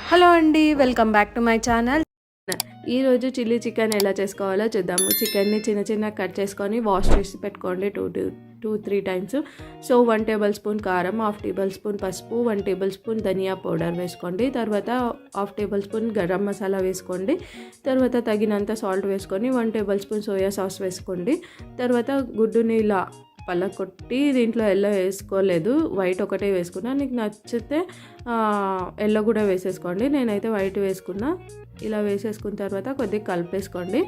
Hello అండి, welcome back to my channel. ఈరోజు chilli chicken ఎలా చేసుకోవాలో చూద్దాము. చికెన్ని చిన్న చిన్న కట్ చేసుకొని వాష్ చేసి పెట్టుకోండి 2-3 టైమ్స్. సో 1 టేబుల్ స్పూన్ కారం, 1/2 టేబుల్ స్పూన్ పసుపు, 1 టేబుల్ స్పూన్ ధనియా పౌడర్ వేసుకోండి. తర్వాత 1/2 టేబుల్ స్పూన్ గరం మసాలా వేసుకోండి. తర్వాత తగినంత సాల్ట్ వేసుకొని 1 టేబుల్ స్పూన్ సోయా సాస్ వేసుకోండి. తర్వాత గుడ్డుని ఇలా పలకొట్టి, దీంట్లో ఎల్లో వేసుకోలేదు, వైట్ ఒకటే వేసుకున్నా. నీకు నచ్చితే ఎల్లో కూడా వేసేసుకోండి. నేనైతే వైట్ వేసుకున్నా. ఇలా వేసేసుకున్న తర్వాత కొద్దిగా కలిపేసుకోండి.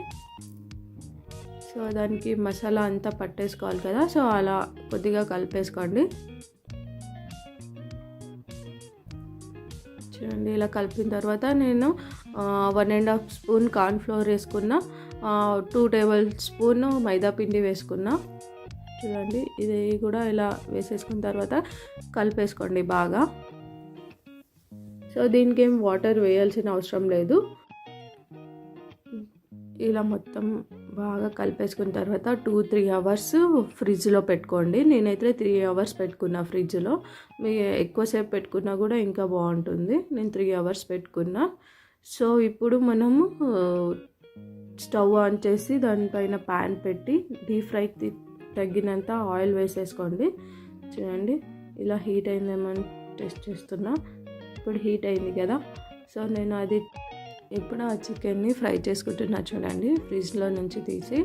సో దానికి మసాలా అంతా పట్టేసుకోవాలి కదా, సో అలా కొద్దిగా కలిపేసుకోండి. చూడండి, ఇలా కలిపిన తర్వాత నేను 1.5 స్పూన్ కార్న్ఫ్లోర్ వేసుకున్న, 2 టేబుల్ స్పూన్ మైదా పిండి వేసుకున్నా. చూడండి, ఇది కూడా ఇలా వేసేసుకున్న తర్వాత కలిపేసుకోండి బాగా. సో దీనికి ఏం వాటర్ వేయాల్సిన అవసరం లేదు. ఇలా మొత్తం బాగా కలిపేసుకున్న తర్వాత 2-3 అవర్స్ ఫ్రిడ్జ్లో పెట్టుకోండి. నేనైతే 3 అవర్స్ పెట్టుకున్నా ఫ్రిడ్జ్లో. మీ ఎక్కువసేపు పెట్టుకున్నా కూడా ఇంకా బాగుంటుంది. నేను 3 అవర్స్ పెట్టుకున్నా. సో ఇప్పుడు మనము స్టవ్ ఆన్ చేసి దానిపైన ప్యాన్ పెట్టి డీప్ ఫ్రైకి తగ్గినంత ఆయిల్ వేసేసుకోండి. చూడండి, ఇలా హీట్ అయిందేమని టెస్ట్ చేస్తున్నా. ఇప్పుడు హీట్ అయింది కదా, సో నేను ఇప్పుడు ఆ చికెన్ని ఫ్రై చేసుకుంటున్నా. చూడండి, ఫ్రిడ్జ్లో నుంచి తీసి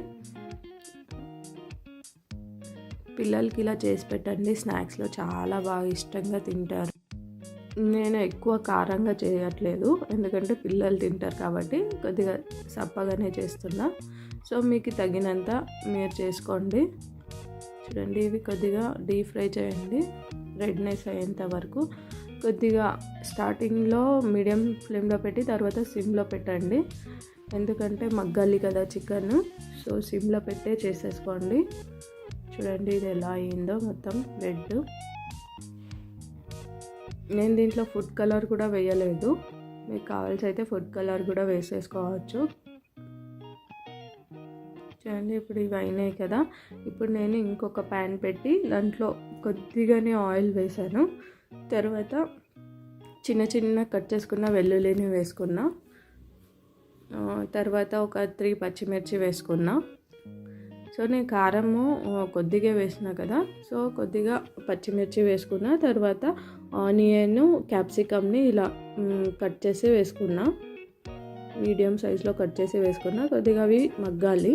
పిల్లలకి ఇలా చేసి పెట్టండి. స్నాక్స్లో చాలా బాగా ఇష్టంగా తింటారు. నేను ఎక్కువ కారంగా చేయట్లేదు, ఎందుకంటే పిల్లలు తింటారు కాబట్టి కొద్దిగా సప్పగానే చేస్తున్నా. సో మీకు తగినంత మీరు చేసుకోండి. చూడండి, ఇవి కొద్దిగా డీప్ ఫ్రై చేయండి రెడ్నెస్ అయ్యేంత వరకు. కొద్దిగా స్టార్టింగ్లో మీడియం ఫ్లేమ్లో పెట్టి తర్వాత సిమ్లో పెట్టండి, ఎందుకంటే మగ్గాలి కదా చికెన్. సో సిమ్లో పెట్టే చేసేసుకోండి. చూడండి, ఇది ఎలా అయ్యిందో మొత్తం రెడ్. నేను దీంట్లో ఫుడ్ కలర్ కూడా వేయలేదు, మీకు కావాల్సి అయితే ఫుడ్ కలర్ కూడా వేసేసుకోవచ్చు. చూడండి, ఇప్పుడు ఇవి అయినాయి కదా. ఇప్పుడు నేను ఇంకొక ప్యాన్ పెట్టి దాంట్లో కొద్దిగానే ఆయిల్ వేసాను. తర్వాత చిన్న చిన్న కట్ చేసుకున్న వెల్లుల్లిని వేసుకున్నా. తర్వాత ఒక 3 పచ్చిమిర్చి వేసుకున్నా. సో నేను కారము కొద్దిగా వేసిన కదా, సో కొద్దిగా పచ్చిమిర్చి వేసుకున్నా. తర్వాత ఆనియన్, క్యాప్సికమ్ని ఇలా కట్ చేసి వేసుకున్నా. మీడియం సైజులో కట్ చేసి వేసుకున్నా. కొద్దిగా అవి మగ్గాలి.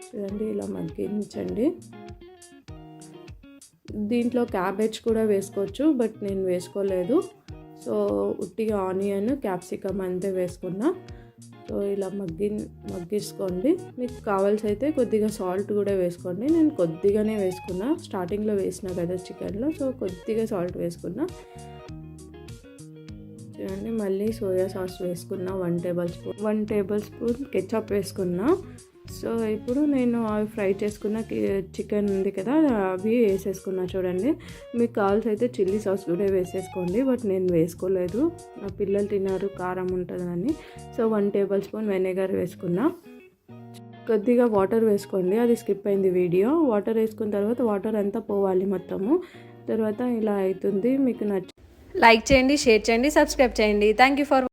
చూడండి, ఇలా మగ్గించండి. దీంట్లో క్యాబేజ్ కూడా వేసుకోవచ్చు, బట్ నేను వేసుకోలేదు. సో ఉట్టిగా ఆనియన్, క్యాప్సికమ్ అంతే వేసుకున్నా. సో ఇలా మగ్గించుకోండి. మీకు కావాల్సి అయితే కొద్దిగా సాల్ట్ కూడా వేసుకోండి. నేను కొద్దిగానే వేసుకున్నా, స్టార్టింగ్లో వేసిన కదా చికెన్లో, సో కొద్దిగా సాల్ట్ వేసుకున్నా. చూడండి, మళ్ళీ సోయా సాస్ వేసుకున్నా 1 టేబుల్ స్పూన్ కెచప్ వేసుకున్నా. సో ఇప్పుడు నేను అవి ఫ్రై చేసుకున్న చికెన్ ఉంది కదా, అవి వేసేసుకున్నా. చూడండి, మీకు కావాల్సి అయితే చిల్లీ సాస్ కూడా వేసేసుకోండి, బట్ నేను వేసుకోలేదు, నా పిల్లలు తిన్నారు కారం ఉంటుందని. సో 1 టేబుల్ స్పూన్ వెనిగర్ వేసుకున్నా. కొద్దిగా వాటర్ వేసుకోండి, అది స్కిప్ అయింది వీడియో. వాటర్ వేసుకున్న తర్వాత వాటర్ అంతా పోవాలి మొత్తము. తర్వాత ఇలా అవుతుంది. మీకు లైక్ చేయండి, షేర్ చేయండి, సబ్స్క్రైబ్ చేయండి. Thank you for